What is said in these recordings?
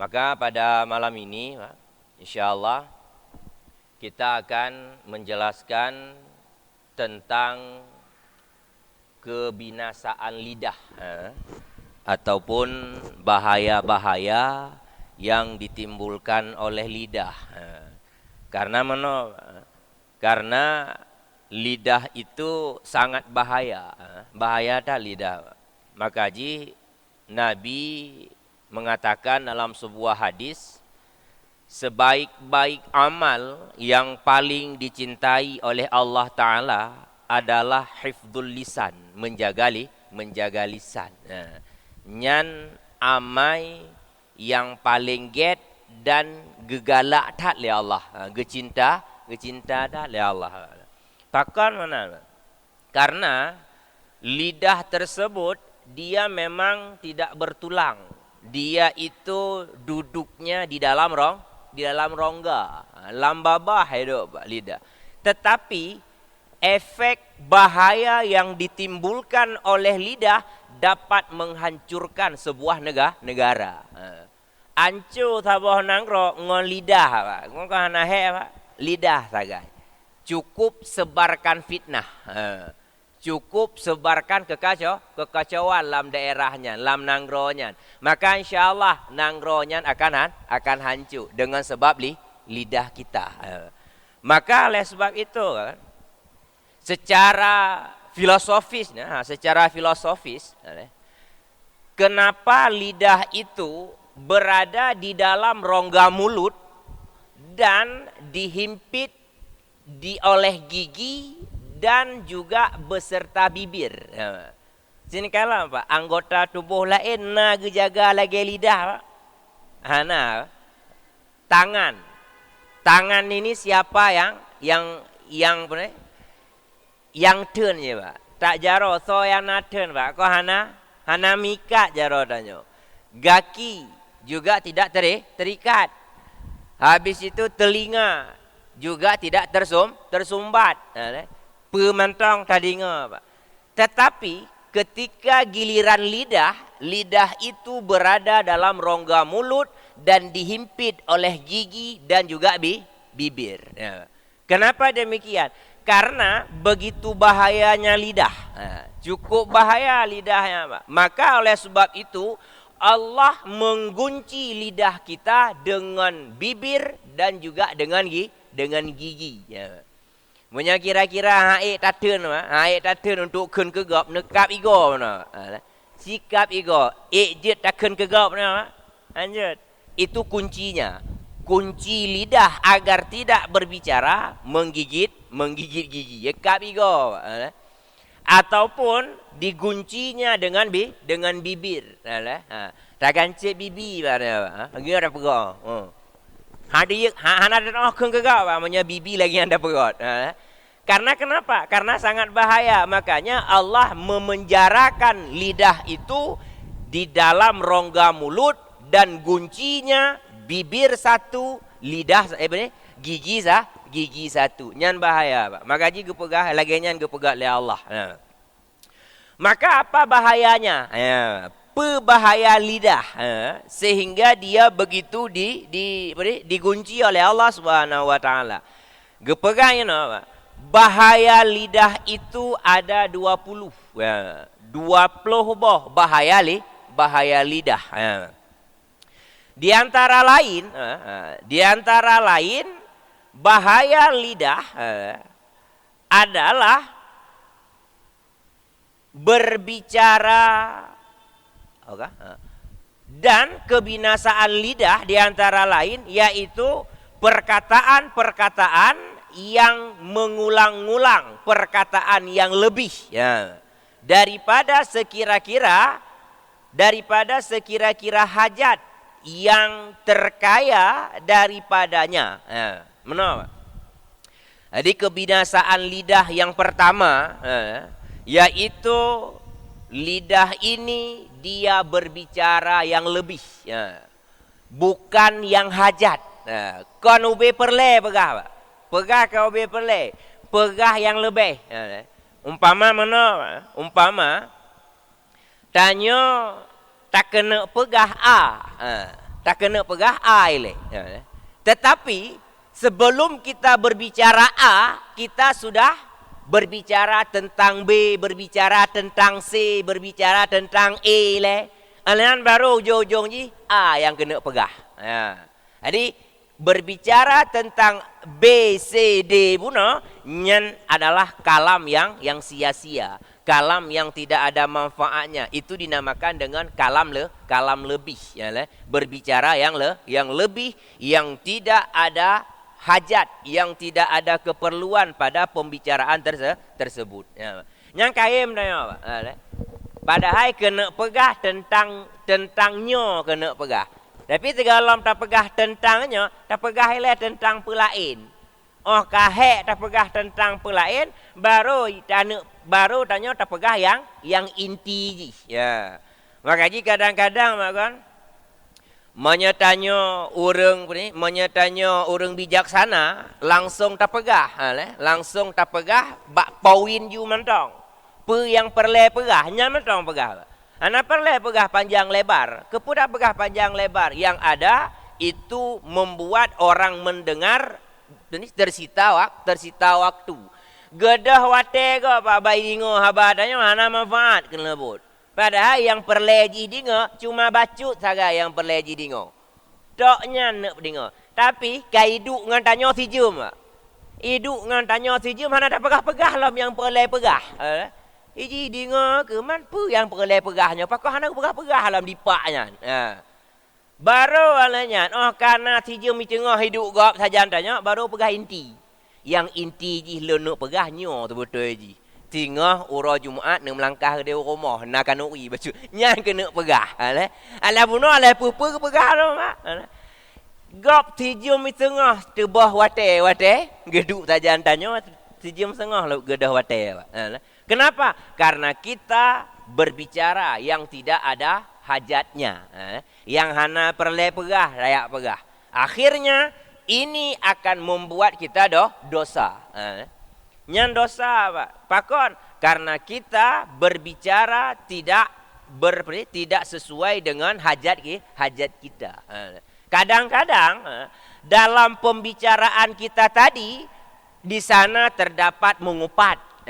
Maka pada malam ini, insya-Allah kita akan menjelaskan tentang kebinasaan lidah, ataupun bahaya-bahaya yang ditimbulkan oleh lidah. Karena karena lidah itu sangat bahaya. Bahaya tak lidah. Maka Nabi mengatakan dalam sebuah hadis, sebaik-baik amal yang paling dicintai oleh Allah Ta'ala adalah hifdzul lisan, menjaga lisan. Nyan amai yang paling get dan gegalak tak oleh Allah. Gecinta tak oleh Allah. Takkan mana? Karena lidah tersebut dia memang tidak bertulang. Dia itu duduknya di dalam rongga, lambabah hidup lidah. Tetapi efek bahaya yang ditimbulkan oleh lidah dapat menghancurkan sebuah negara. Hancur sabah nangro ngon lidah, ngon kana lidah sagai. Cukup sebarkan fitnah. Cukup sebarkan kekacauan dalam daerahnya, dalam nanggronya. Maka insya-Allah nanggronya akan hancur dengan sebab lidah kita. Maka oleh sebab itu secara filosofis, kenapa lidah itu berada di dalam rongga mulut dan dihimpit oleh gigi dan juga beserta bibir. Sini kalau apa? Anggota tubuh lain nak jaga lagi lidah. Tangan. Tangan ini siapa yang turn je, Pak. Tak jaro so yang nak turn, Pak. Ko hana mikat jaro danyo. Gaki juga tidak terikat. Habis itu telinga juga tidak tersumbat. Pemantang tadinya, Pak. Tetapi ketika giliran lidah itu berada dalam rongga mulut dan dihimpit oleh gigi dan juga bibir. Kenapa demikian? Karena begitu bahayanya lidah. Cukup bahaya lidahnya, Pak. Maka oleh sebab itu Allah mengunci lidah kita dengan bibir dan juga dengan gigi. Punya kira-kira haik tatun untuk kun kegap nekap igo mana. Sikap igo jet takun kegap mana. Lanjut. Itu kuncinya. Kunci lidah agar tidak berbicara menggigit gigi. Yekap igo. Ataupun diguncinya dengan bibir. Takkan cek bibi pada. Lagi ada pegang. Hana ada kun kegap namanya bibi lagi anda perut. Karena kenapa? Karena sangat bahaya. Makanya Allah memenjarakan lidah itu di dalam rongga mulut dan kuncinya bibir satu, gigi satu. Nyan bahaya, Pak. Maka ji gepegah lagi nyan gepegah oleh Allah. Maka apa bahayanya? Bahaya lidah, sehingga dia begitu digunci oleh Allah Subhanahu wa taala. Gepegangnya apa? Bahaya lidah itu ada 20. 20 bahaya lidah. Di antara lain bahaya lidah adalah berbicara. Dan kebinasaan lidah di antara lain yaitu perkataan-perkataan yang mengulang-ulang perkataan yang lebih daripada sekira-kira hajat yang terkaya daripadanya. Menapa? Jadi kebinasaan lidah yang pertama yaitu lidah ini dia berbicara yang lebih, bukan yang hajat. Kon ube perle pegah, Pak. Pegah ke ube perle, pegah yang lebih. Umpama mana? Umpama tanyo tak kena pegah a. Tak kena pegah A eleh. Tetapi sebelum kita berbicara A, kita sudah berbicara tentang B, berbicara tentang C, berbicara tentang A leh. Alasan baru ujung-ujung ni A yang kena pegah. Jadi berbicara tentang B, C, D pun nyan adalah kalam yang sia-sia. Kalam yang tidak ada manfaatnya. Itu dinamakan dengan kalam lebih. Berbicara yang lebih, yang tidak ada hajat, yang tidak ada keperluan pada pembicaraan tersebut. Yang kaim tanya apa? Padahal kena pegah tentangnya kena pegah. Tapi tegalam tak pegah tentangnya, tak pegah ialah tentang pelain. Oh kahek tak pegah tentang pelain, baru tanya tak pegah yang inti je. Ya. Maka kadang-kadang makan menyatanya orang bijaksana langsung tak pegah, langsung tak pegah bak poin ju mentong. Yang perlu pegah, nya mentong pegah. Ana perlu pegah panjang lebar, kepudak pegah panjang lebar yang ada itu membuat orang mendengar tersita waktu. Gedah wate ke apa bai dingo habadanya mana manfaat kena lebut. Padahal yang perlu dingo cuma bacut saja yang perlu dingo. Toknya nak dingo. Tapi kaiduk ngan tanya si jum. Iduk ngan tanya si jum mana dak pegah-pegah lam yang perlu pegah. Iji dingo ke man pu yang perlu pegahnya. Pakah nak pegah-pegah lam dipaknya. Baru alanya, karena si jum tengah hidup gap saja tanya, baru pegah inti. Yang inti ji lenuk pegahnya tu betul ji. Tengah urah Jumaat nak melangkah ke dia rumah, nak kanui baca. Nyan kena pegah. Ala bunuh ala pupu ke pegah tu mak. Gap si jum tengah tebah wate. Geduk saja tanya, si jum tengah lu gedah wate. Kenapa? Karena kita berbicara yang tidak ada hajatnya. Yang hana perlu pegah, layak pegah. Akhirnya ini akan membuat kita dosa. Nyan dosa apa? Pakon karena kita berbicara tidak sesuai dengan hajat kita. Kadang-kadang dalam pembicaraan kita tadi di sana terdapat mengupat.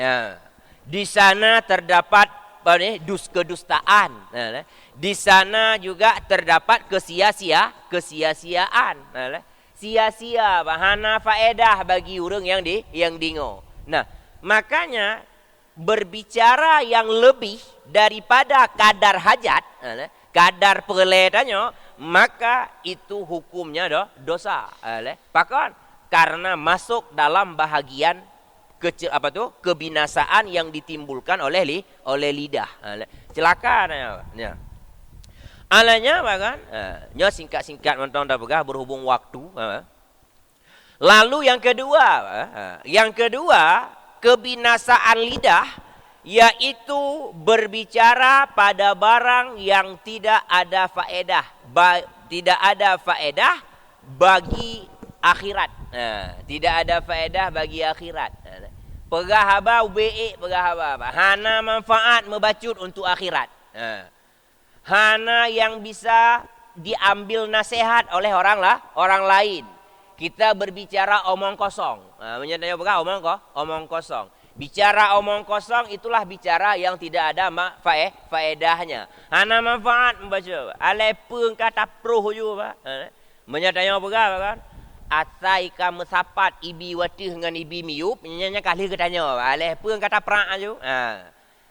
Di sana terdapat kedustaan. Di sana juga terdapat kesia-siaan. Sia-sia bahana faedah bagi orang yang dingo. Nah, makanya berbicara yang lebih daripada kadar hajat, kadar perletannya, maka itu hukumnya dosa. Pakon karena masuk dalam bahagian kebinasaan yang ditimbulkan oleh lidah. Celaka ya. Alanya bahkan nya singkat-singkat mentong dah pegah berhubung waktu. Lalu yang kedua kebinasaan lidah yaitu berbicara pada barang yang tidak ada faedah, bagi akhirat. Tidak ada faedah bagi akhirat. Pegah haba UBE pegah haba. Hana manfaat membacut untuk akhirat. Hana yang bisa diambil nasihat oleh orang lain. Kita berbicara omong kosong. Menyatakan pegah omong kosong. Bicara omong kosong itulah bicara yang tidak ada faedahnya. Hana manfaat membaca. Alepeng kata pruh juga. Menyatakan pegah kan. Asai kamu sapat ibi watih dengan ibi miup, nyanya kali ketanya, aleh pun kata perang aja.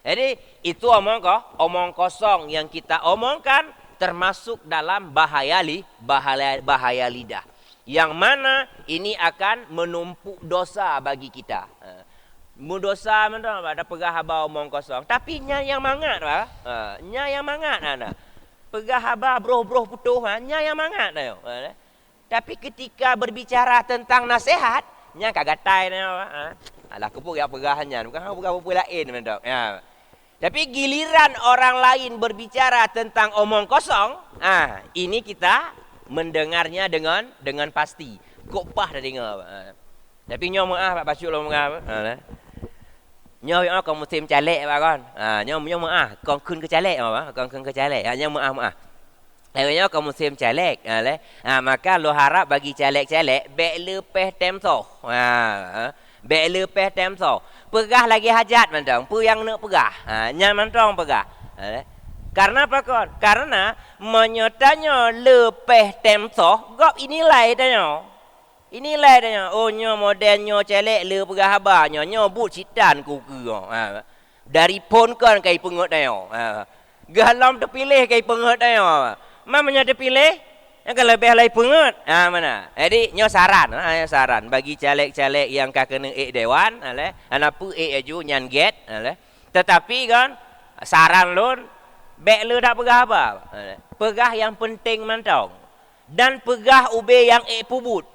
Jadi itu omong kosong yang kita omongkan termasuk dalam bahaya lidah. Yang mana ini akan menumpuk dosa bagi kita. Dosa mana ada pegah haba omong kosong. Tapi nya yang mangat nya yang mangat Pegah haba broh putuh nya yang mangat Tapi ketika berbicara tentang nasihat, nya kagatai alah kepuk ya pegahannya, bukan pegah apa lain mendak. Tapi giliran orang lain berbicara tentang omong kosong, ini kita mendengarnya dengan pasti. Kok pah dah dengar. Tapi nyo maaf Pak Bacuk lo maaf. Nyo kau musim calek pak kan. Nyo maaf, kau kun ke calek apa? Kau kun ke calek. Nyo maaf. Akhirnya kau musim caleg. Maka lo harap bagi caleg-caleg bek lepeh temso. Bek lepeh temso. Pegah lagi hajat mantong. Pu yang nak pegah. Nya mantong pegah. Karena apa kon? Karena menyotanya lepeh temso, gop inilai tanya. Inilai tanya. Oh nyo model nyo caleg le pegah haba nyo but citan ku ke. Dari pon kan kai pengut tanya. Galam terpilih kai pengut tanya. Mamanya terpilih, yang kalau lebih lagi pengut, mana? Jadi nyo saran, saran bagi caleg-caleg yang kena dewan, anak pu aju nyan get, tetapi kan saran lun, bek lu tak pegah apa? Pegah yang penting mantong, dan pegah ube yang pubut.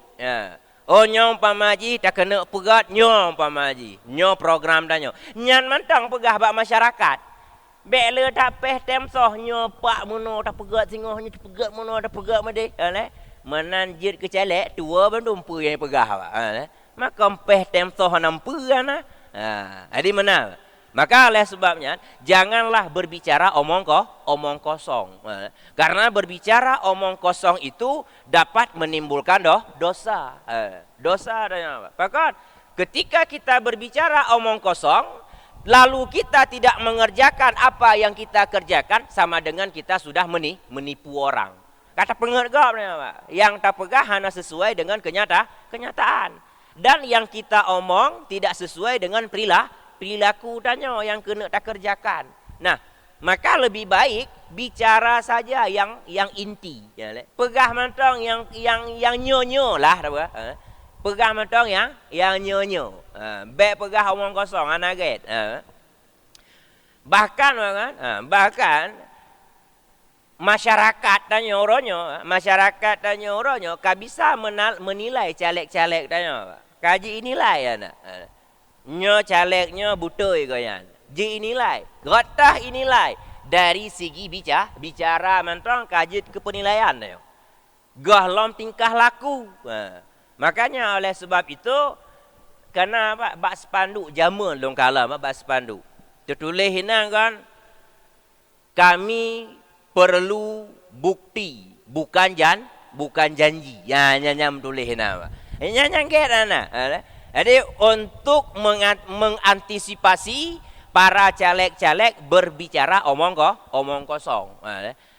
Oh nyo pamaji tak kena pegat nyo pamaji, nyo program dah nyo, nyan mantong pegah bak masyarakat. Bek le tak peh temsoh nyo pak mono tak pegat singoh nyo pegat mono tak pegat made menanjit ke caleg tua bandum pu yang pegah pak maka peh temsoh nampu ana jadi mana maka oleh sebabnya janganlah berbicara omong kosong karena berbicara omong kosong itu dapat menimbulkan dosa dosa bahkan ketika kita berbicara omong kosong lalu kita tidak mengerjakan apa yang kita kerjakan sama dengan kita sudah menipu orang. Kata pengergap ni Pak, yang tak pegah hanya sesuai dengan kenyataan. Dan yang kita omong tidak sesuai dengan perilaku tanya yang kena tak kerjakan. Nah, maka lebih baik bicara saja yang inti. Pegah mantong yang nyonyo lah pegah mantong yang nyonyo. Bek pegah omong kosong anaget. Bahkan masyarakat tanya orangnya ka bisa menilai caleg-caleg tanya. Kaji inilai anak. Nyo calegnya butoi goyan. Ji inilai, gotah inilai dari segi bicara mantong kaji kepenilaian tanya. Gahlom tingkah laku. Makanya oleh sebab itu kerana bak spanduk jamun long kala bak spanduk. Tertulis hina kan kami perlu bukti bukan janji. Ya nyanyam tulis hina. Nyanyam ke ana. Jadi untuk mengantisipasi para caleg-caleg berbicara omong kosong.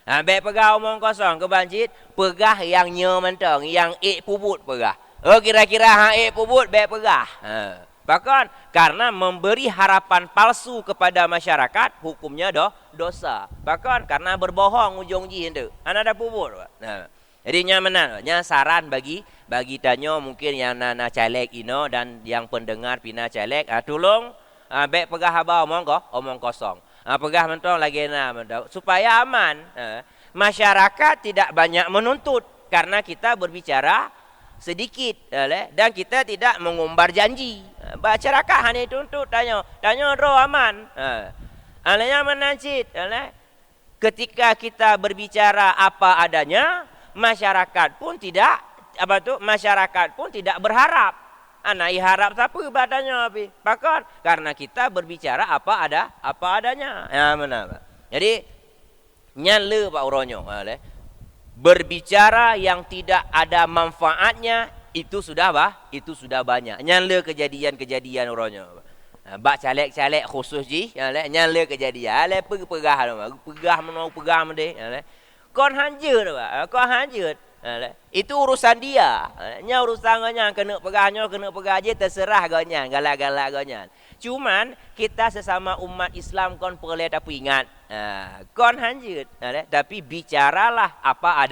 Bek pegah omong kosong ke banjit, pegah yang mentong, yang pubut pegah. Oh kira-kira pubut bek pegah. Bahkan karena memberi harapan palsu kepada masyarakat, hukumnya dosa. Bahkan karena berbohong ujung ji itu. Ana ada pubut. Jadi nya mana? Nya saran bagi tanyo mungkin yang nana caleg ino dan yang pendengar pina caleg, tolong bek pegah haba omong kosong. Pegah mentong lagi supaya aman. Masyarakat tidak banyak menuntut karena kita berbicara sedikit dan kita tidak mengumbar janji. Masyarakat hanya tuntut tanya roh aman. Alanya menancit. Ketika kita berbicara apa adanya, masyarakat pun tidak berharap. Anai harap siapa badannya api. Bahkan karena kita berbicara apa adanya. Ya benar. Jadi nyala Pak Uronyo. Berbicara yang tidak ada manfaatnya itu sudah banyak. Nyala kejadian orangnya. Bak caleg-caleg khusus ji, nyala kejadian. Pegah mende. Kon hanjut Pak. Kon hanjut. Itu urusan dia. Nya urusannya kena pegahnya kena pegah je terserah gonya, galak-galak gonya. Cuman kita sesama umat Islam kon perlu tapi ingat. Kon hanjut, tapi bicaralah apa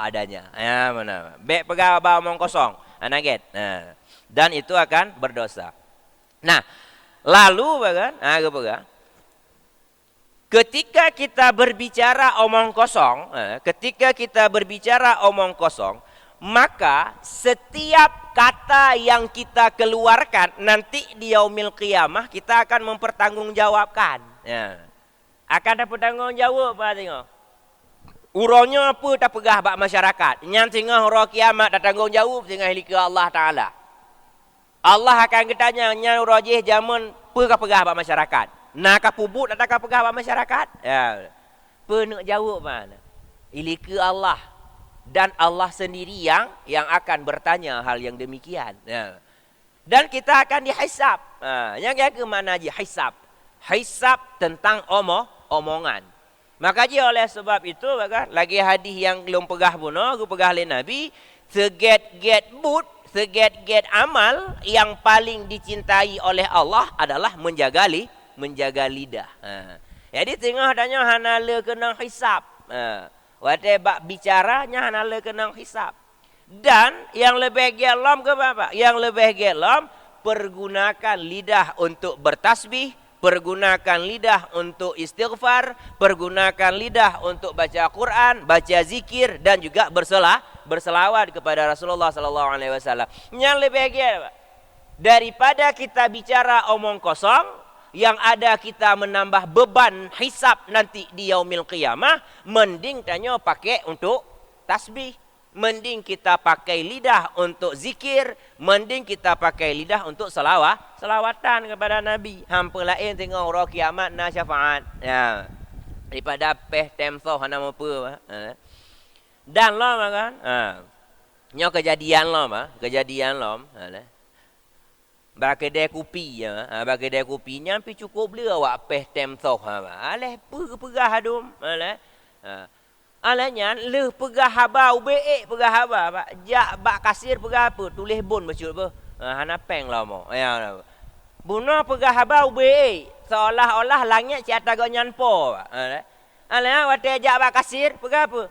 adanya. Ya mana? Bek pegah omong kosong, anaget. Dan itu akan berdosa. Nah, lalu bagan, ketika kita berbicara omong kosong, maka setiap kata yang kita keluarkan nanti di yaumil qiyamah kita akan mempertanggungjawabkan. Ya. Akan dapat tanggung jawab Pak tengok. Uronya apa tak pegah bak masyarakat. Nyang tengah uro kiamat tak tanggung jawab tengah hilika Allah Taala. Allah akan bertanya nyang urojih jamun pegah bak masyarakat. Nak pubut tak pegah bak masyarakat. Ya. Pe nak jawab mana? Ilika Allah. Dan Allah sendiri yang akan bertanya hal yang demikian. Dan kita akan dihisab. Yang ke mana je hisab? Hisab tentang omongan. Maka je oleh sebab itu lagi hadis yang belum pegah pun, aku pegah oleh Nabi, seget-get amal yang paling dicintai oleh Allah adalah menjaga lidah. Jadi tengah tanya hanala kena hisab. Waktu bak bicaranya hanala kena hisab. Dan yang lebih gelam ke apa? Yang lebih gelam pergunakan lidah untuk bertasbih, pergunakan lidah untuk istighfar, pergunakan lidah untuk baca Quran, baca zikir dan juga berselawat kepada Rasulullah sallallahu alaihi wasallam. Yang lebih gelam daripada kita bicara omong kosong, yang ada kita menambah beban hisab nanti di yaumil qiyamah, mending tanya pakai untuk tasbih, mending kita pakai lidah untuk zikir, mending kita pakai lidah untuk selawatan kepada Nabi. Hampa lain tengok orang kiamat na syafaat. Ya. Daripada peh temsoh hana apa. Dan lah kan. Nyo kejadian lah, kejadian lah. Bagi dia kopi ya, bagi dia kopi nyampi cukup beli awak peh temsoh aleh pegah adum alahnya le pegah haba ube pegah haba jak bak kasir pegah apa tulis bon baca apa hana peng lah mo ya buno pegah haba ube seolah-olah langit ci atas go nyanpo alah wate jak bak kasir pegah apa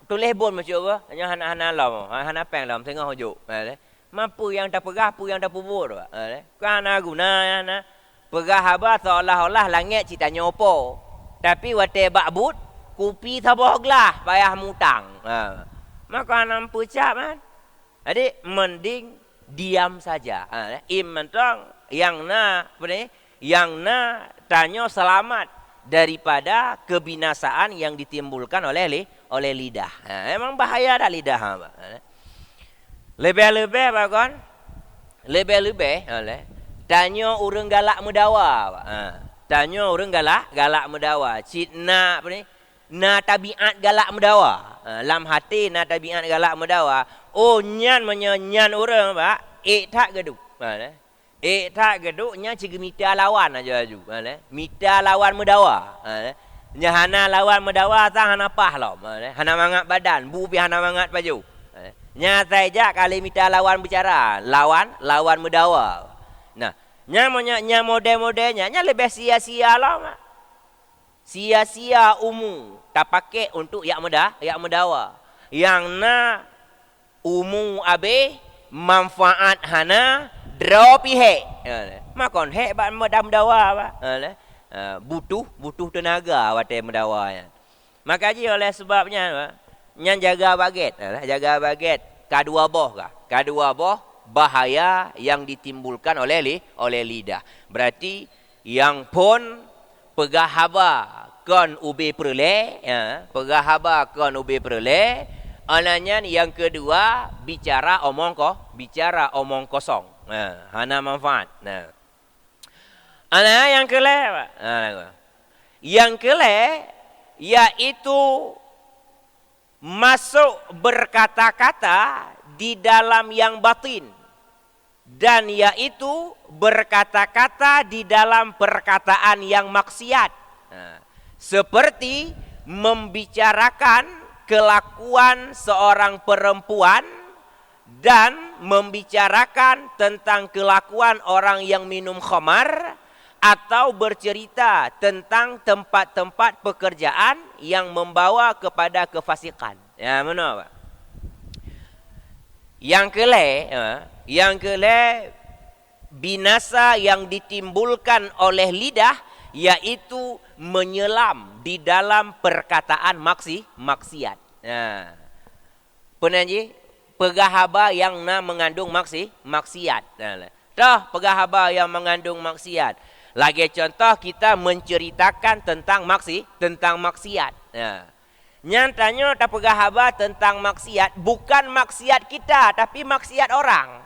tulis bon baca apa hana lah mo hana peng lah tengah hujung mampu yang dah pegah, apa yang dah pubur. Kerana guna pegah haba seolah-olah langit cita nyopo. Tapi wate bakbut, kopi tabah gelas, payah mutang. Maka nampu cap kan. Jadi mending diam saja. Mentang yang tanya selamat daripada kebinasaan yang ditimbulkan oleh lidah. Memang bahaya dah lidah hamba. Lebih-lebih apa kan? Lebih-lebih tanya orang galak mendawa. Tanya orang galak mendawa. Cina apa ni? Na tabiat galak mendawa. Lam hati na tabiat galak mendawa. Oh nyan menyanyan orang pak. Tak geduk. Tak geduknya cigemita lawan aja aju. Mita lawan mendawa. Nyahana lawan mendawa tak hana pahlam. Hana mangat badan. Bu pi hana mangat baju. Nyata aja kali minta lawan bicara, lawan mendawa. Nah, nya model-modelnya nya lebih sia-sia lah mak. Sia-sia umum, tak pakai untuk yak mendawa. Yang na umum abe manfaat hana drop he. Makon he ba mendawa pak. Butuh tenaga wate mendawanya. Maka ji oleh sebabnya yang jaga baget kadua boh kah? Kadua boh bahaya yang ditimbulkan oleh lidah. Berarti yang pun pegah haba kon ubi perle, pegah haba kon ubi perle. Ananya yang kedua bicara omong kosong. Hana manfaat. Ana yang kelima. Yang kelima yaitu masuk berkata-kata di dalam yang batin, dan yaitu berkata-kata di dalam perkataan yang maksiat, seperti membicarakan kelakuan seorang perempuan dan membicarakan tentang kelakuan orang yang minum khamar, atau bercerita tentang tempat-tempat pekerjaan yang membawa kepada kefasikan. Ya, mana Pak? Yang kelima binasa yang ditimbulkan oleh lidah, yaitu menyelam di dalam perkataan maksiat. Nah, penanji pegahaba yang mengandung maksiat. Dah pegahaba yang mengandung maksiat. Lagi contoh kita menceritakan tentang maksiat. Nyatanya tak pegahaba tentang maksiat, bukan maksiat kita tapi maksiat orang.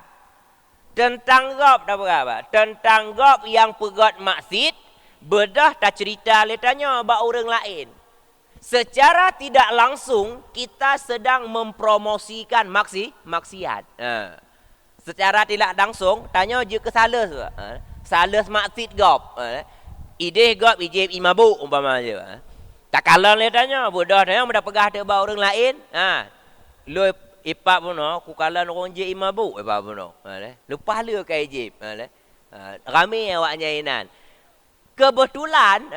Tentang gop tak pegahaba, tentang gop yang pegat maksiat, bedah tak cerita letanya bak orang lain. secara tidak langsung kita sedang mempromosikan maksiat. Secara tidak langsung tanya je ke salah tu. Salah maksiat gop. Ide gop ije imabu umpama je. Tak kalah le tanya, bodoh tanya mudah pegah te bau orang lain. Lu ipap puno ku kalah orang je imabu ipap puno. Lepas le kai je. Ramai awaknya inan. Kebetulan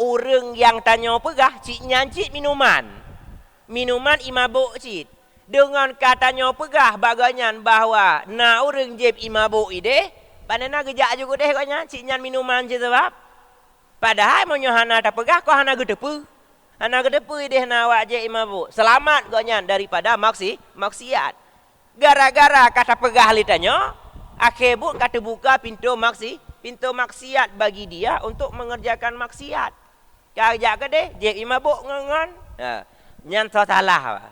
orang yang tanya pegah cik nyancit minuman imabuk cik. Dengan katanya pegah baganyan bahawa na orang jeb imabuk ide, panana gejak juga deh katanya cik nyan minuman je sebab. Padahal monyo hana tak pegah kau hana gedepu. Hana gedepu ide na awak je imabuk. Selamat katanya daripada maksiat. Gara-gara kata pegah li tanya, akhirnya kata buka pintu maksiat bagi dia untuk mengerjakan maksiat. Kajak ke deh, je imabuk ngon. Nyan salah.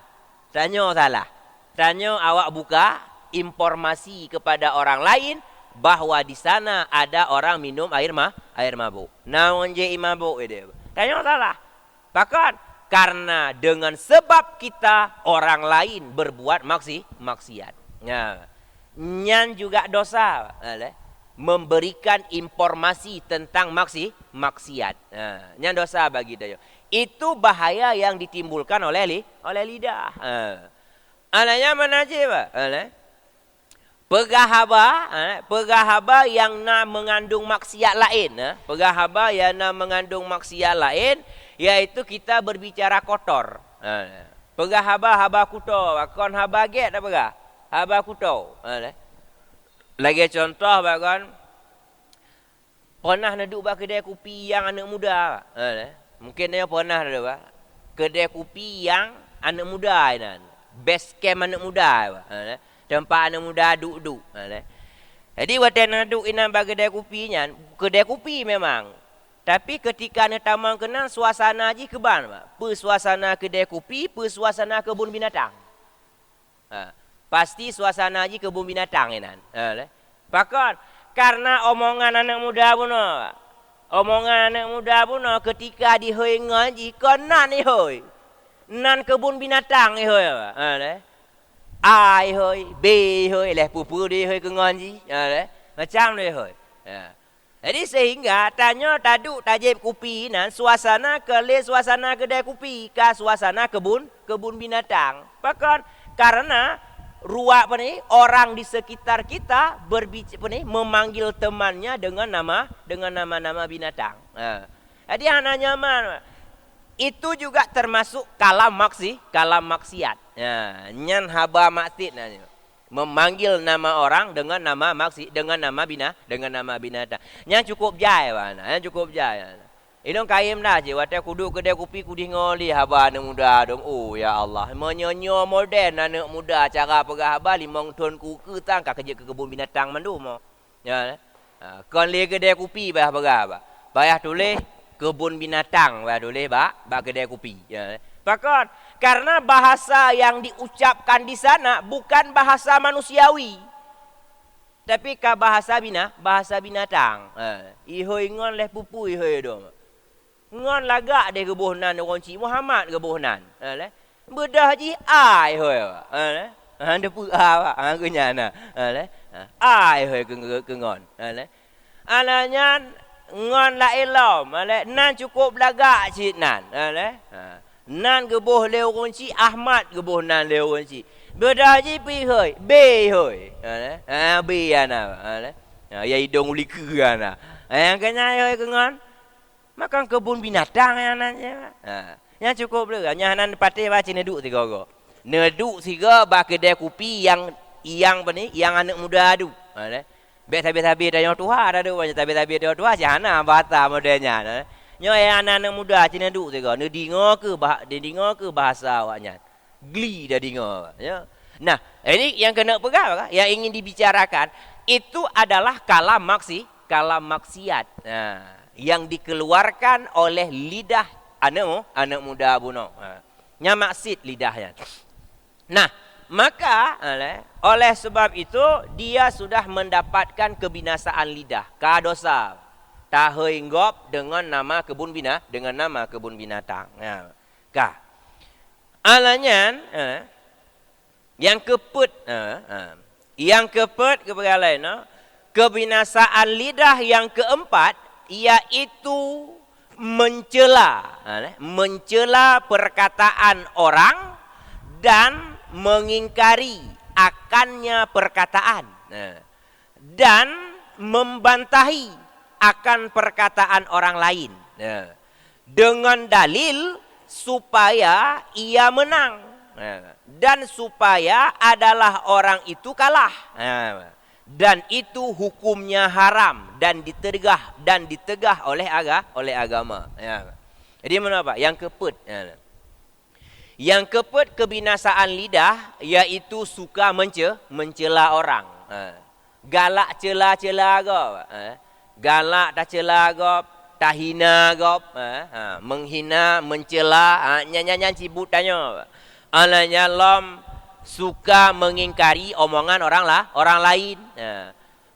Tanya awak buka informasi kepada orang lain bahawa di sana ada orang minum air mabuk. Naon je imabuk dia. Tanya salah. Bahkan karena dengan sebab kita orang lain berbuat maksiat. Nyan juga dosa. Memberikan informasi tentang maksiat. Nyan dosa bagi dia. Itu bahaya yang ditimbulkan oleh lidah. Ananya mana je ba? Pegahaba yang nak mengandung maksiat lain. Pegahaba yang nak mengandung maksiat lain, iaitu kita berbicara kotor. Pegahaba haba kuto, kon haba get apa gah? Haba kuto. Lagi contoh bagan pernah duduk bak kedai kopi yang anak muda. Mungkin dia pernah ada kedai kopi yang anak muda kan. Best camp anak muda. Tempat anak muda duduk. Jadi waktu nak duduk inan bak kedai kopinya, kedai kopi memang. Tapi ketika nak tamang kenal suasana je keban. Suasana kedai kopi, suasana kebun binatang. Pasti suasana je kebun binatang inan. Bahkan karena omongan anak muda pun. Omongan anak muda pun ketika dihoi ngaji kena ni hoi. Nan kebun binatang ni hoi. A hoi, B hoi, leh pupu dia hoi ke ngaji. Macam ni hoi. Jadi sehingga tanya taduk tajib kopi nan suasana suasana kedai kopi ke suasana kebun binatang. Bahkan karena ruak orang di sekitar kita memanggil temannya dengan nama binatang. Jadi anak nyaman. Itu juga termasuk kalam maksiat. Nyan haba maksiat memanggil nama orang dengan nama binatang. Nyan cukup jai wana, nyan cukup jai. Inong kaim dah je waktu kuduk kedai kopi kudi ngoli haba anak muda dong. Oh ya Allah, menyonyo modern anak muda cara pegah haba 5 ton kuku tang kerja ke kebun binatang mandu mo. Ya. Kon le kedai kopi bah pegah ba. Bayar tulis kebun binatang bah tulis ba kedai kopi. Ya. Bahkan karena bahasa yang diucapkan di sana bukan bahasa manusiawi. Tapi bahasa binatang. Ihoi ngon leh pupu ihoi dong. Ngon lagak dia kebuhnan orang Cik Muhammad kebuhnan. Bedah ji ai hoi. Anda pu awak anggunya na. Ai hoi ke ngon. Ananya ngon la ilom. Nan cukup lagak cik nan. Nan kebuh le orang Cik Ahmad kebuhnan le orang Cik. Bedah ji pi hoi. B hoi. B ana. Ya hidung liku ana. Yang kena hoi ke ngon. Makan kebun binatang yang nanya. Yang cukup le. Yang nan patih baca neduk tiga orang. Neduk tiga bak kedai kopi yang anak muda adu. Habis-habis tanya Tuhan ada banyak habis-habis tanya Tuhan jana bahasa modelnya. Nyo yang anak muda cina neduk tiga. Ne dengar ke bahasa awaknya. Geli dah dengar. Ya. Nah, ini yang kena pegang yang ingin dibicarakan itu adalah kalam maksiat. Nah, yang dikeluarkan oleh lidah anak muda buno. Nya maksud lidahnya. Nah, maka oleh sebab itu dia sudah mendapatkan kebinasaan lidah, dosa. tahoi ngop dengan nama kebun binatang. Ya. Kah. Alanyan yang keput yang keput kepada lain kebinasaan lidah yang keempat iaitu mencela perkataan orang dan mengingkari akannya perkataan dan membantahi akan perkataan orang lain dengan dalil supaya ia menang dan supaya adalah orang itu kalah dan itu hukumnya haram dan ditegah oleh agama. Jadi mana apa? Yang keput. Yang keput kebinasaan lidah iaitu suka mencela orang. Galak cela-cela gop. Galak tak cela gop, tak hina gop, menghina, mencela, nyanyi cibut tanya. Alanya lom suka mengingkari omongan orang lain.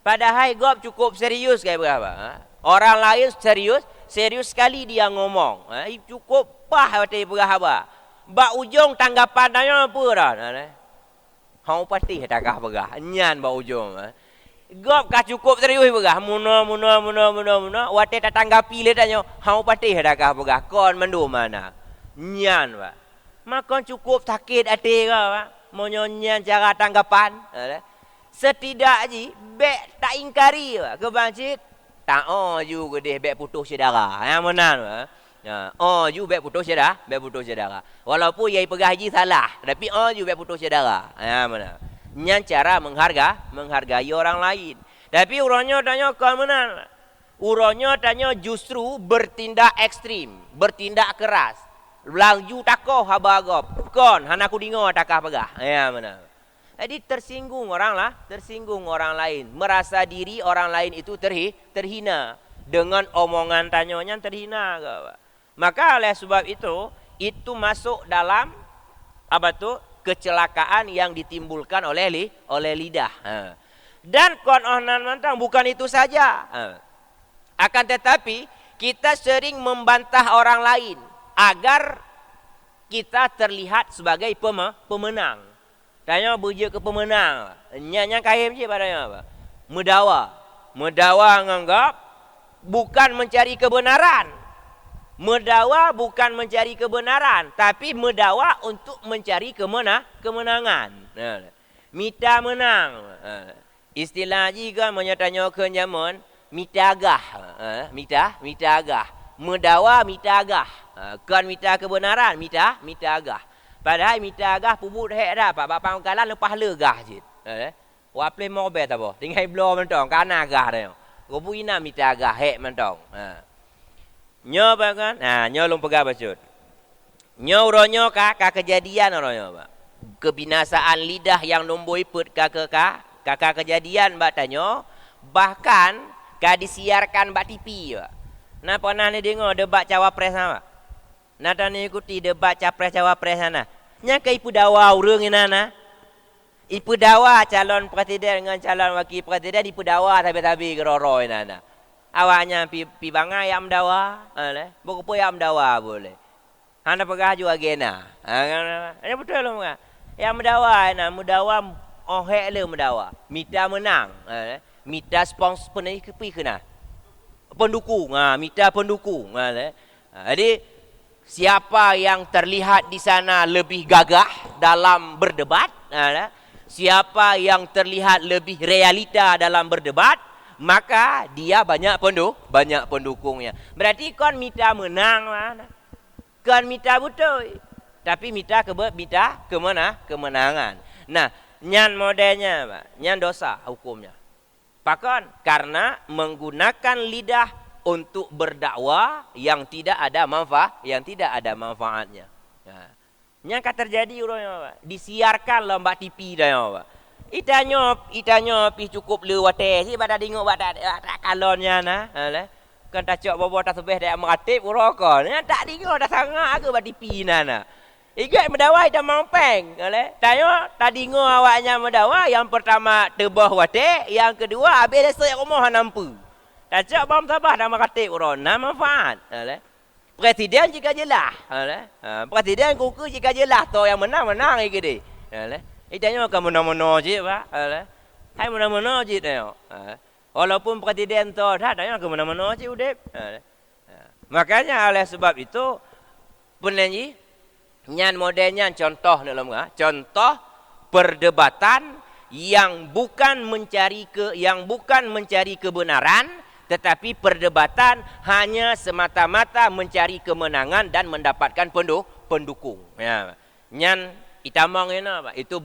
Padahal gop cukup serius kayak berapa? Orang lain serius sekali dia ngomong. Cukup pah hati berapa? Ba ujung tanggapan tanya apa dah? Hang pasti takah berah. Nyan ba ujung. Gop kah cukup serius berah? Muna. Wate tak tanggapi le tanya. Hang pasti takah berah. Kon mendu mana? Nyan ba. Maka cukup sakit hati kau ba. Monyonya cara tanggapan. Setidaknya bek tak ingkari ba. Kebancit tak juga deh bek putus saudara. Yang benar ba. You bek putus saudara. Walaupun yai pergi haji salah, tapi you bek putus saudara. Mana? Nyan cara menghargai orang lain. Tapi urangnya tanya kau mana? Urangnya tanya justru bertindak ekstrim, bertindak keras. Langju takoh habagop. Kon hana ku dengar takah pegah. Mana? Jadi tersinggung orang lain, merasa diri orang lain itu terhina dengan omongan tanyanya terhina ke. Maka oleh sebab itu masuk dalam apa tu kecelakaan yang ditimbulkan oleh lidah. Dan kon ohnan mantang bukan itu saja. Akan tetapi kita sering membantah orang lain agar kita terlihat sebagai pemenang. Tanya bujuk ke pemenang. Nyanya kahim je padanya apa? Mendawa nganggap bukan mencari kebenaran. Mendawa bukan mencari kebenaran, tapi mendawa untuk mencari kemenangan. Mita menang. Istilah juga menyatanya ke zaman mita agah. Mita agah. Mendawa mita agah. Kan mita kebenaran, mita agah. Padahal mita agah pubut hek dah. Pak pangkalan lepas legah je. Wap play mobil tak apa. Tinggal blow mentong kana agah dah. Gobu ina mita agah hek mentong. Nyo bagan, nyo lum pegah bacut. Nyo uronyo ka kejadian uronyo ba. Kebinasaan lidah yang nomboi put kakak kejadian ba tanyo, bahkan ka disiarkan ba TV ba. Nah pernah ni dengar debat cawapres ba. Nah tani ikuti debat capres-cawapres sana. Nya ke ipu dawa urang inana. Ipu dawa calon presiden dengan calon wakil presiden ipu dawa tabi-tabi geroro inana. Awaknya pi bangai yang dawa, buku yang dawa boleh. Hana pegah juga agena. Ini betul loh muka. Yang mendawa, ohek le mendawa. Mita menang, mita sponsor pi kena. Pendukung, mita pendukung. Jadi siapa yang terlihat di sana lebih gagah dalam berdebat, siapa yang terlihat lebih realita dalam berdebat, maka dia banyak pendukungnya. Berarti kon mita menang mana? Kon mita betul. Tapi mita kemenangan. Nah, nyan modelnya, nyan dosa hukumnya. Pakon karena menggunakan lidah untuk berdakwah yang tidak ada manfaatnya. Nyan kan terjadi urang disiarkan lomba TV dah. Itanya pi cukup le wate si pada dingok pada kalonnya nah. Kan tak cok bobo tak sebeh dak meratip urokon. Tak dingok dah sangat ke badi pi nana. Igat mendawai dah mampeng. Tanya tadi ngok awaknya mendawa yang pertama tebah wate, yang kedua habis dah rumah nampu. Tak cak bom tabah nama katik orang. Nama manfaat. Presiden jika jelas. Presiden kuku jika jelas. Tu yang menang lagi dia. Itanya akan menang-menang je pak. Hai menang-menang je tengok. Walaupun presiden tu dah tanya akan menang-menang je udip. Makanya oleh sebab itu penyanyi nyan modelnya contoh dalam contoh perdebatan yang bukan mencari kebenaran, tetapi perdebatan hanya semata-mata mencari kemenangan dan mendapatkan pendukung. Ya. Nyan itamang itu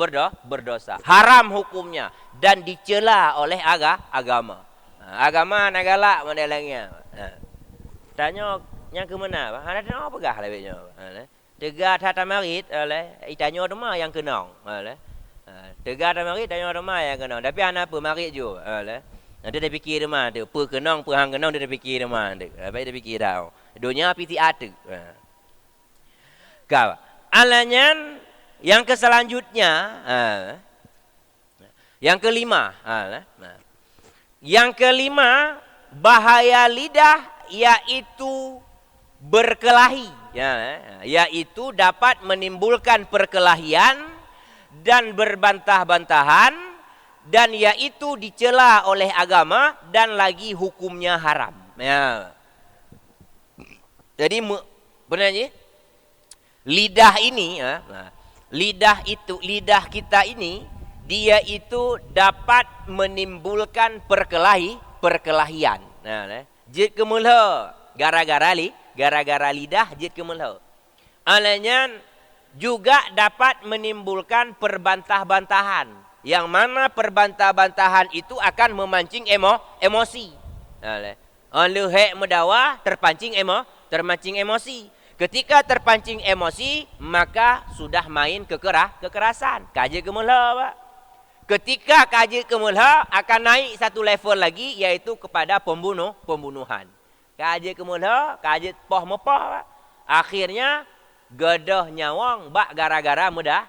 berdosa. Haram hukumnya dan dicela oleh agama. Agama nagalak modelnya. Tanya yang ke mana? Ada tanya apa gah lebihnya? Tegar tata marit itanya rumah yang kenang. Tegar tata marit tanya rumah yang kenang. Tapi anak apa marit jo. Nanti dia fikir rumah tu. Pe kenang, pe hang kenang dia fikir rumah tu. Baik dia fikir dah. Dunia piti atu. Kau. Alanyan yang keselanjutnya yang kelima. Yang kelima bahaya lidah yaitu berkelahi, yaitu dapat menimbulkan perkelahian dan berbantah-bantahan, dan yaitu dicela oleh agama dan lagi hukumnya haram. Ya. Jadi benarnya lidah ini, lidah kita ini, dia itu dapat menimbulkan perkelahian. Jid kemulha gara-gara lidah jid kemulha. Alanya juga dapat menimbulkan perbantah-bantahan, yang mana perbantah-bantahan itu akan memancing emosi. Lehek mendawa terpancing emosi. Ketika terpancing emosi, maka sudah main kekerasan. Kaji kemulha pak. Ketika kaji kemulha akan naik satu level lagi, yaitu kepada pembunuhan. Kaji kemulha, kaji poh mepoh. Akhirnya gadah nyawang bak gara-gara mudawa.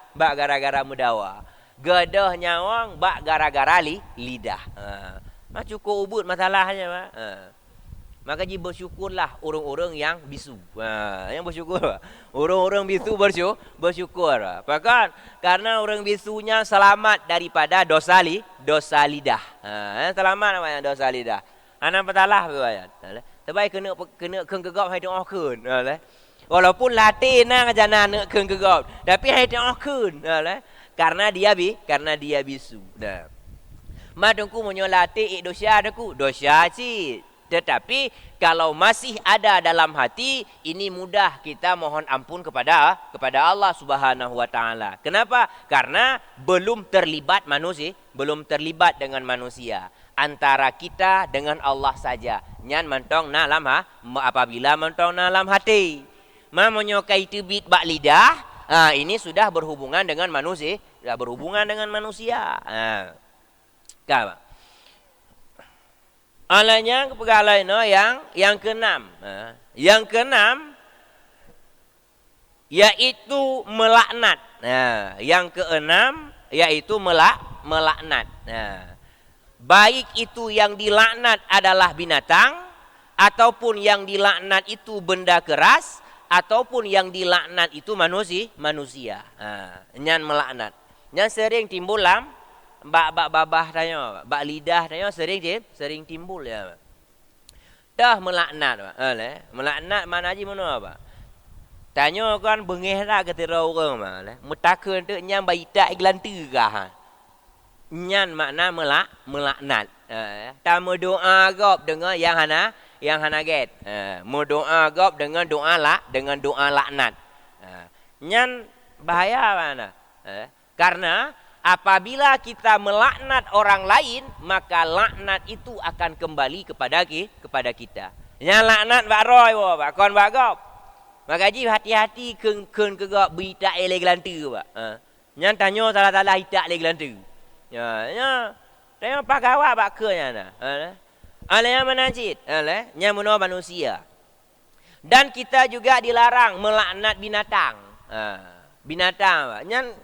Gadah nyawang bak gara-gara lidah. Cukup ubud masalahnya pak. Maka ji bersyukurlah orang-orang yang bisu. Yang bersyukur. Orang-orang bisu bersyukur. Bahkan karena orang bisunya selamat daripada dosa lidah. Selamat namanya dosa lidah. Anak petalah bayar. Terbaik kena kegap hai doa kun. Walaupun latih nang jana nak kegap, tapi hai doa kun. Karena dia bisu. Madungku menyolati dosa aku. Dosa cik. Tetapi kalau masih ada dalam hati, ini mudah kita mohon ampun kepada Allah Subhanahu wa taala. Kenapa? Karena belum terlibat dengan manusia. Antara kita dengan Allah saja. Nyan mentong nalam apabila mentong nalam hati. Menyokai tebit bak lidah, ini sudah berhubungan dengan manusia, Kau. Alanya kepegalain yang keenam. Yang keenam yaitu melaknat. Yang keenam yaitu melaknat. Baik itu yang dilaknat adalah binatang, ataupun yang dilaknat itu benda keras, ataupun yang dilaknat itu manusia. Nyan melaknat. Nyan sering timbul bak babah tanya, bak lidah tanya sering timbul ya. Dah melaknat. Melaknat mana aja mana apa? Tanya kan bengih dah kata orang mutakan tu nyam bayi tak iglantu kah? Nyan makna melaknat. Tamu doa gop dengan yang hana get. Mu doa gop dengan doa laknat. Nyan bahaya mana? Karena apabila kita melaknat orang lain, maka laknat itu akan kembali kepada kita. Yang laknat bak roy ba, kon bak gop. Maka ji hati-hati keun kegop berita elek lantu ba. Yang tanya salah-salah hitak elek lantu. Ya. Tanya pak gawak bak ke nya. Ale yang menajid, yang menua manusia. Dan kita juga dilarang melaknat binatang. Binatang. Yang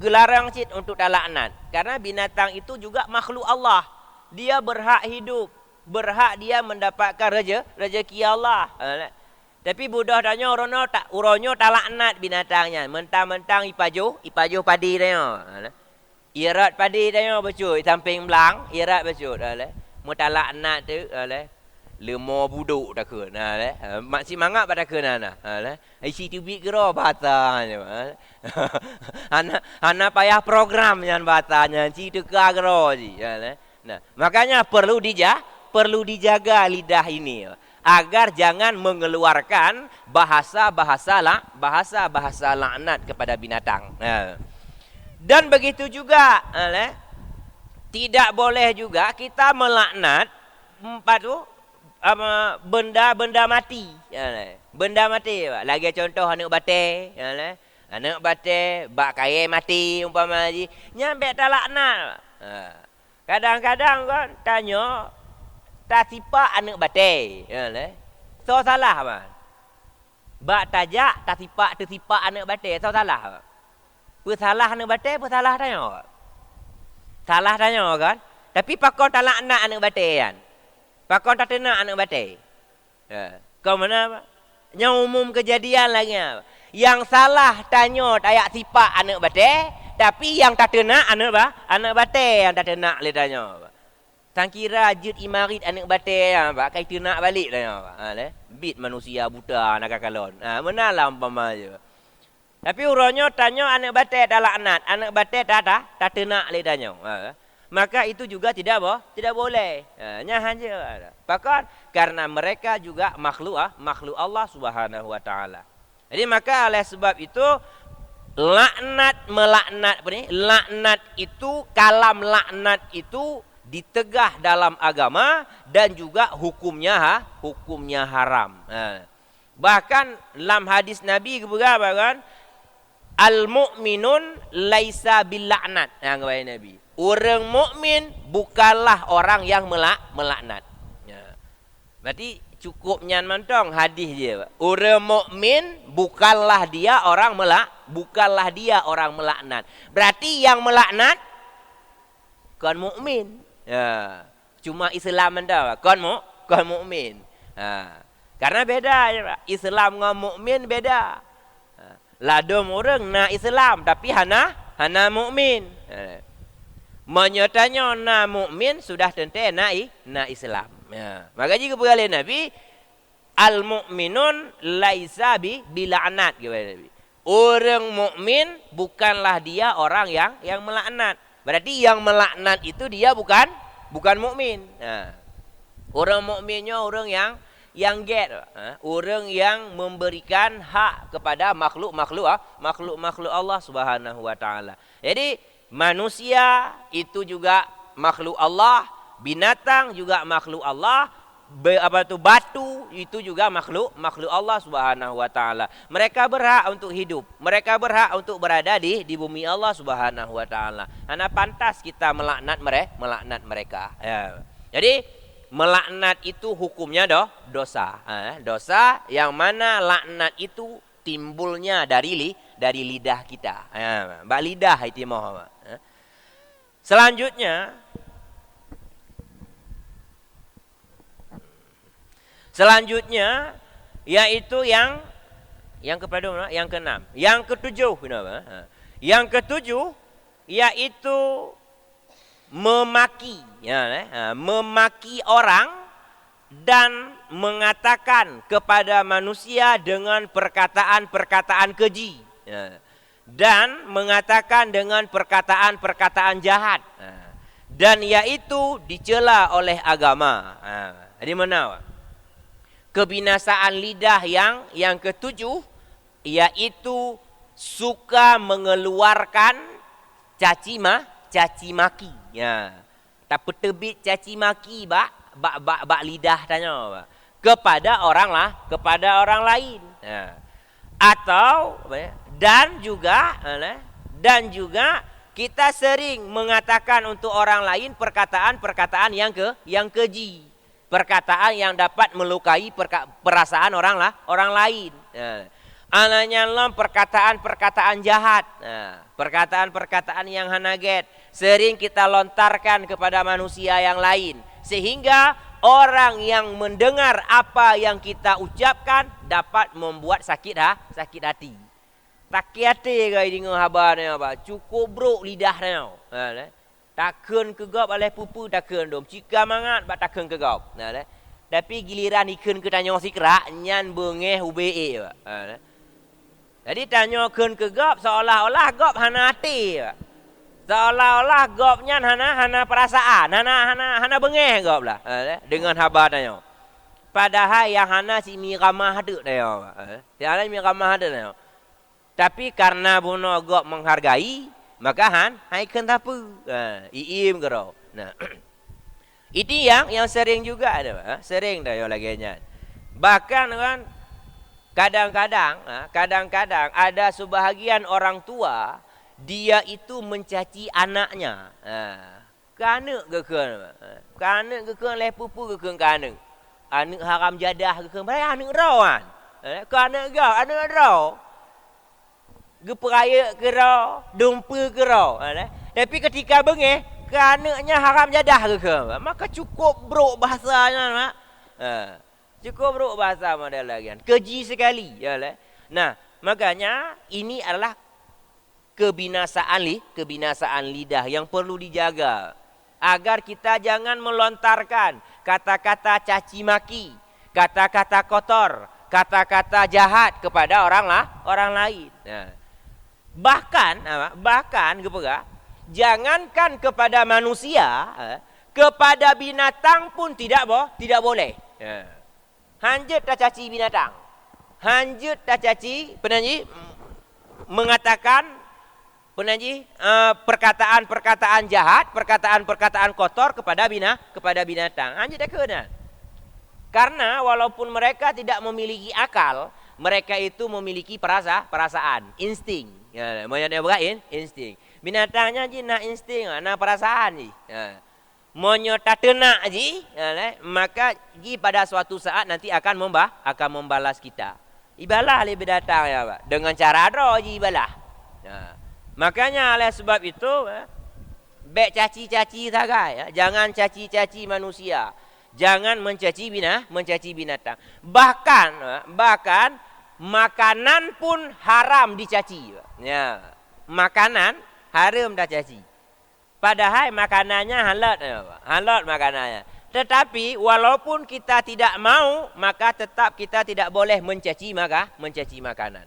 gelarang untuk tak laknat. Karena binatang itu juga makhluk Allah. Dia berhak hidup. berhak dia mendapatkan rezeki Allah. Tapi Buddha tanya uronyo tak laknat binatangnya. Mentang-mentang ipajuh padi dia. Irat padi dia becut samping belang, irat becut. Mu tak laknat tu, lemo buduk tak ke. Maksi mangap pada ke nana. Isi tu big gero batanya. Hana payah program yang batanya, ci tu ke agro ji. Nah, makanya perlu dijaga lidah ini agar jangan mengeluarkan bahasa-bahasa laknat kepada binatang. Dan begitu juga, tidak boleh juga kita melaknat benda mati. Benda mati. Lagi contoh anak bate. Anak bate, bak kaya mati umpama ji. Nyampe tak laknat. Kadang-kadang kan tanya, tak tipak anak bate. So salah apa? Bak tajak, tak tipak anak bate. So salah apa? Salah anak bate, salah tanya. Salah tanya kan? Tapi pakon tak laknat anak bate kan? Pakon tak tenak anak bate. Kau mana apa? Yang umum kejadian lagi apa? Yang salah tanya tayak tipak anak bate, tapi yang tak tenak anak bate yang tak tenak le tanya. Tang kira jut imarit anak bate apa kai tenak balik tanya apa. Bit manusia buta nak kalon. Menalah umpama je. Tapi uronyo tanya anak bate tak laknat, anak bate tak tenak le tanya. Maka itu juga tidak boleh. Nyahan je. Pakon karena mereka juga makhluk Allah Subhanahu wa taala. Jadi maka oleh sebab itu laknat itu, kalam laknat itu ditegah dalam agama dan juga hukumnya haram. Bahkan dalam hadis Nabi berapa kan? Al-mu'minun laisa bil laknat. Yang kata Nabi. Orang mukmin bukanlah orang yang melaknat. Berarti cukup nyan mentong hadis dia. Orang mukmin bukanlah dia orang melaknat. Berarti yang melaknat kan mukmin. Cuma Islam anda kan mukmin. Karena beda Islam dengan mukmin beda. Ladom orang na Islam tapi hana mukmin. Menyatanya na mukmin sudah tentu na Islam. Maka jika berkali Nabi, al-mu'minun laisa bila'nat kepada Nabi. Orang mukmin bukanlah dia orang yang melaknat. Berarti yang melaknat itu dia bukan mukmin. Orang mukminnya orang yang get, orang yang memberikan hak kepada makhluk Allah Subhanahu wa taala. Jadi manusia itu juga makhluk Allah, binatang juga makhluk Allah, batu itu juga makhluk Allah Subhanahu wa taala. Mereka berhak untuk hidup, mereka berhak untuk berada di bumi Allah Subhanahu wa taala. Karena pantas kita melaknat mereka. Jadi melaknat itu hukumnya dosa. Dosa yang mana laknat itu timbulnya dari lidah kita. Mbak lidah itu Muhammad. Selanjutnya yaitu yang kepada mana? Yang keenam. Yang ketujuh kenapa? Yang ketujuh yaitu memaki, memaki orang dan mengatakan kepada manusia dengan perkataan-perkataan keji, dan mengatakan dengan perkataan-perkataan jahat, dan yaitu dicela oleh agama. Jadi mana? Kebinasaan lidah yang ketujuh yaitu suka mengeluarkan caci maki. Tak petebit caci maki bak lidah tanya kepada orang lain. Atau dan juga kita sering mengatakan untuk orang lain perkataan-perkataan yang keji. Perkataan yang dapat melukai perasaan orang lain. Ananya perkataan-perkataan jahat. Perkataan-perkataan yang hanaget sering kita lontarkan kepada manusia yang lain. Sehingga orang yang mendengar apa yang kita ucapkan dapat membuat sakit hati. Sakit hati kai dengar khabar ni apa? Cukup bruk lidah ni. Takkan kegap oleh pupu takkan dom. Cika mangat bak takkan kegap. Tapi giliran ikan ke tanya sikrak nyan bengeh UBE. Jadi tanya ikan kegap seolah-olah gap hana hati. Seolah-olah gop nyan hana perasaan, hana bengeh gop lah. Dengan khabar tanya. Padahal yang hana si miramah ada tanya. Yang hana miramah ada tanya. Tapi karena buno gop menghargai, maka hai ikan tapu. Iim kerau. Nah. Itu yang sering juga ada, sering dah yo lagi nyan. Bahkan kan kadang-kadang ada sebahagian orang tua dia itu mencaci anaknya. Kanak ke leh pupu ke kanak. Anak haram jadah ke anak rawan. Kanak gau anak raw. Geperaya ke raw, dumpa ke raw. Tapi ketika bengeh kanaknya haram jadah ke. Maka cukup brok bahasanya. Cukup brok bahasa model lagi. Keji sekali. Nah, makanya ini adalah kebinasaan lidah yang perlu dijaga agar kita jangan melontarkan kata-kata caci maki, kata-kata kotor, kata-kata jahat kepada orang lain. Bahkan jangankan kepada manusia, kepada binatang pun tidak boleh. Hanjut tak caci binatang. Hanjut tak caci penyanyi mengatakan perkataan jahat, perkataan kotor kepada binatang. Hanya dah kena. Karena walaupun mereka tidak memiliki akal, mereka itu memiliki perasaan, insting. Banyak yang insting. Binatangnya je nak insting, nak perasaan je. Monyo tak tenak je, maka ji pada suatu saat nanti akan membalas kita. Ibalah le binatang ya, Pak. Dengan cara ada je ibalah. Makanya oleh sebab itu baik caci-caci sagai, jangan caci-caci manusia, jangan mencaci binatang. Bahkan makanan pun haram dicaci. Makanan haram dah caci. Padahal makanannya halal makanannya. Tetapi walaupun kita tidak mau, maka tetap kita tidak boleh mencaci makanan.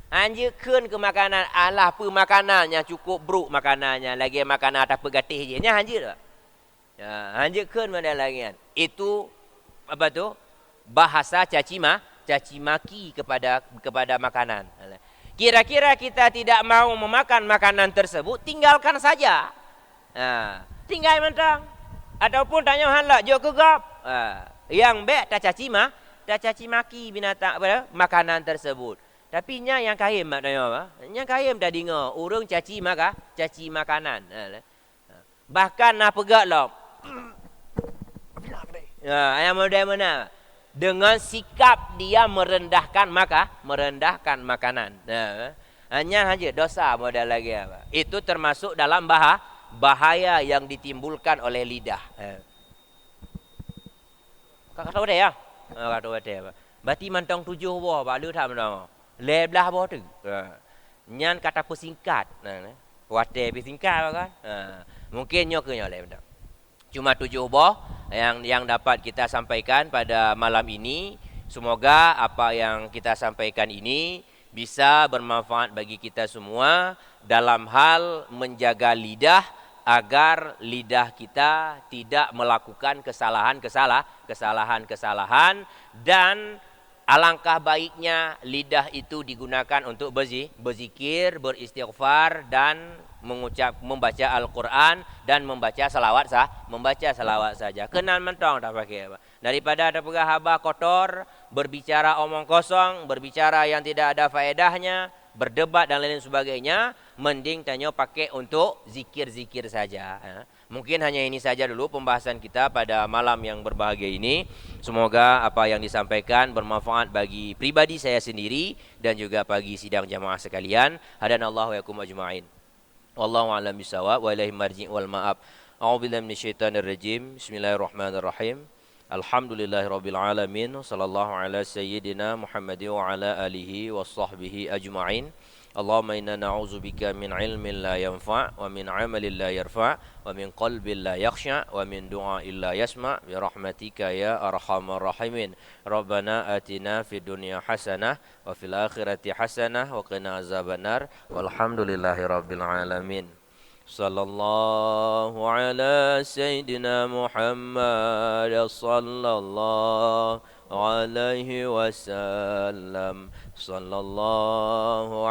Anjurkan ke makanan, alah apa makanannya cukup bruk makanannya, lagi makanan atas pegatih je. Nya anjur tak? Anjurkan mana lagi kan? Itu apa tu? Bahasa caci maki kepada makanan. Kira-kira kita tidak mau memakan makanan tersebut, tinggalkan saja. Tinggal mentang. Ataupun tanya halak jok kegap. Yang baik tak caci maki binatang makanan tersebut. Tapi nya yang kahim mak tanya apa? Nya kahim dah dengar urang caci makanan. Bahkan nak pegak lah. Yang model mana? Dengan sikap dia merendahkan makanan. Hanya saja dosa model lagi apa? Itu termasuk dalam bahaya yang ditimbulkan oleh lidah. Kata tahu dia ya? Kata tahu dia apa? Berarti mantang 7 buah pak lu tak benar. Lebelah bawah tu. Nyan kata persingkat. Wate persingkat kan. Mungkin nyo ke nyo betul. Cuma 7 buah yang dapat kita sampaikan pada malam ini. Semoga apa yang kita sampaikan ini bisa bermanfaat bagi kita semua dalam hal menjaga lidah agar lidah kita tidak melakukan kesalahan dan alangkah baiknya lidah itu digunakan untuk berzikir, beristighfar dan membaca Al-Quran dan membaca salawat saja. Kenal mentong tak pakai apa. Daripada ada pegah habah kotor, berbicara omong kosong, berbicara yang tidak ada faedahnya, berdebat dan lain sebagainya, mending tanya pakai untuk zikir-zikir saja. Mungkin hanya ini saja dulu pembahasan kita pada malam yang berbahagia ini. Semoga apa yang disampaikan bermanfaat bagi pribadi saya sendiri dan juga bagi sidang jamaah sekalian. Hadanallahu wa yakum ajma'in. Wallahu a'lam bishawab wa ilaihi marji' wal ma'ab. A'udzubillahi minasyaitonir rajim. Bismillahirrahmanirrahim. Alhamdulillahirabbil alamin. Sallallahu ala sayyidina Muhammad wa ala alihi wa sahbihi ajma'in. Allahumma inna na'udzubika min ilmin la yanfa' wa min 'amalin la yarfa' wa min qalbin la yakhsha' wa min du'ain la yasma' bi rahmatika ya arhamar rahimin. Rabbana atina fid dunya hasanah wa fil akhirati hasanah wa qina azabannar. Walhamdulillahirabbil alamin. Sallallahu ala sayyidina Muhammad sallallahu alaihi wasallam. Sallallahu